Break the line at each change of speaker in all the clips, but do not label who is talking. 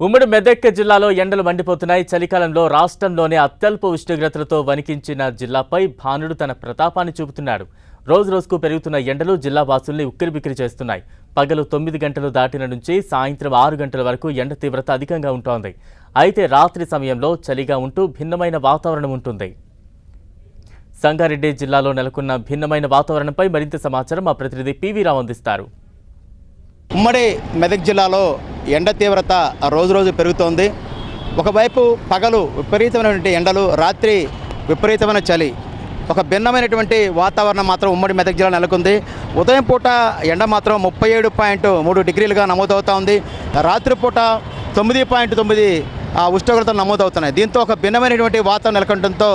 ఉమ్మడి మెదక్ జిల్లాలో ఎండలు మండిపోతున్నాయి. చలికాలంలో రాష్ట్రంలోనే అత్యల్ప ఉష్ణోగ్రతలతో వణికించిన జిల్లాపై భానుడు తన ప్రతాపాన్ని చూపుతున్నాడు. రోజురోజుకు పెరుగుతున్న ఎండలు జిల్లా వాసుల్ని ఉక్కిరిబిక్కిరి చేస్తున్నాయి. పగలు 9 గంటలు దాటిన నుంచి సాయంత్రం 6 గంటల వరకు ఎండ తీవ్రత అధికంగా ఉంటోంది. అయితే రాత్రి సమయంలో చలిగా ఉంటూ భిన్నమైన వాతావరణం ఉంటుంది. సంగారెడ్డి జిల్లాలో నెలకొన్న భిన్నమైన వాతావరణంపై మరింత సమాచారం మా ప్రతినిధి పివి రావు అందిస్తారు.
ఉమ్మడి మెదక్ జిల్లాలో ఎండ తీవ్రత రోజు పెరుగుతోంది. ఒకవైపు పగలు విపరీతమైనటువంటి ఎండలు, రాత్రి విపరీతమైన చలి, ఒక భిన్నమైనటువంటి వాతావరణం మాత్రం ఉమ్మడి మెదక్ జిల్లా నెలకొంది. ఉదయం పూట ఎండ మాత్రం 37.3 డిగ్రీలుగా నమోదవుతూ ఉంది. రాత్రిపూట 9.9 ఉష్ణోగ్రతలు నమోదవుతున్నాయి. దీంతో ఒక భిన్నమైనటువంటి వాతావరణం నెలకొనడంతో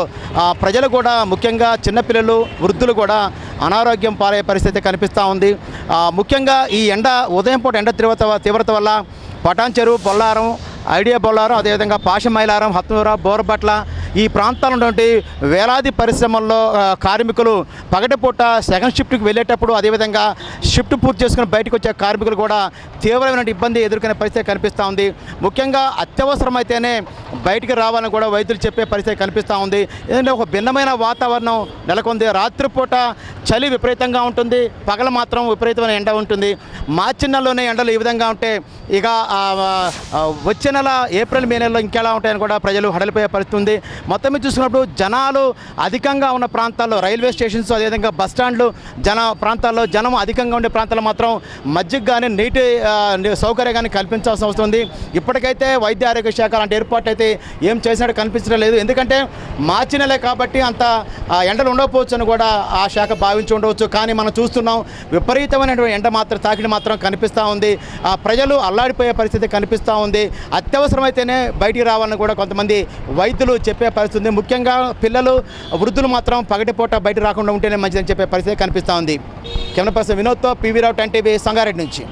ప్రజలు కూడా, ముఖ్యంగా చిన్నపిల్లలు, వృద్ధులు కూడా అనారోగ్యం పాలయ్యే పరిస్థితి కనిపిస్తూ ఉంది. ముఖ్యంగా ఈ ఎండ, ఉదయం పూట ఎండ తీవ్రత వల్ల పటాన్ చెరువు, బొల్లారం, ఐడియా బొల్లారం, అదేవిధంగా పాషమైలారం, హత్నూర, బోరబట్ల ఈ ప్రాంతాల్లో ఉన్నటువంటి వేలాది పరిశ్రమల్లో కార్మికులు పగటిపూట సెకండ్ షిఫ్ట్కి వెళ్ళేటప్పుడు, అదేవిధంగా షిఫ్ట్ పూర్తి చేసుకుని బయటకు వచ్చే కార్మికులు కూడా తీవ్రమైన ఇబ్బంది ఎదుర్కొనే పరిస్థితి కనిపిస్తూ ఉంది. ముఖ్యంగా అత్యవసరమైతేనే బయటికి రావాలని కూడా వైద్యులు చెప్పే పరిస్థితి కనిపిస్తూ ఉంది. ఎందుకంటే ఒక భిన్నమైన వాతావరణం నెలకొంది. రాత్రిపూట చలి విపరీతంగా ఉంటుంది, పగల మాత్రం విపరీతమైన ఎండ ఉంటుంది. మార్చి నెలలోనే ఎండలు ఈ విధంగా ఉంటే ఇక వచ్చే నెల ఏప్రిల్, మే నెలలో ఇంకెలా ఉంటాయని కూడా ప్రజలు హడలిపోయే పరిస్థితి ఉంది. మొత్తం మీద చూసుకున్నప్పుడు జనాలు అధికంగా ఉన్న ప్రాంతాల్లో, రైల్వే స్టేషన్స్, అదేవిధంగా బస్టాండ్లు, ప్రాంతాల్లో జనం అధికంగా ఉండే ప్రాంతాల్లో మాత్రం మజ్జిగ కానీ, నీటి సౌకర్యం కానీ కల్పించాల్సిన అవసరం ఉంది. ఇప్పటికైతే వైద్య ఆరోగ్య శాఖ అలాంటి ఏర్పాటు అయితే ఏం చేసినట్టు కనిపించడం లేదు. ఎందుకంటే మార్చి నెలే కాబట్టి అంత ఎండలు ఉండకపోవచ్చు అని కూడా ఆ శాఖ భావించి ఉండవచ్చు. కానీ మనం చూస్తున్నాం, విపరీతమైనటువంటి ఎండ మాత్రం తాకిడి మాత్రం కనిపిస్తూ ఉంది. ప్రజలు అల్లాడిపోయే పరిస్థితి కనిపిస్తూ ఉంది. అత్యవసరమైతేనే బయటికి రావాలని కూడా కొంతమంది వైద్యులు చెప్పే పరిస్థితి ఉంది. ముఖ్యంగా పిల్లలు, వృద్ధులు మాత్రం పగటిపూట బయట రాకుండా ఉంటేనే మంచిదని చెప్పే పరిస్థితి కనిపిస్తూ ఉంది. కెమెరా పర్సన్ వినోద్తో పివి రావు, 10 టీవీ, సంగారెడ్డి నుంచి.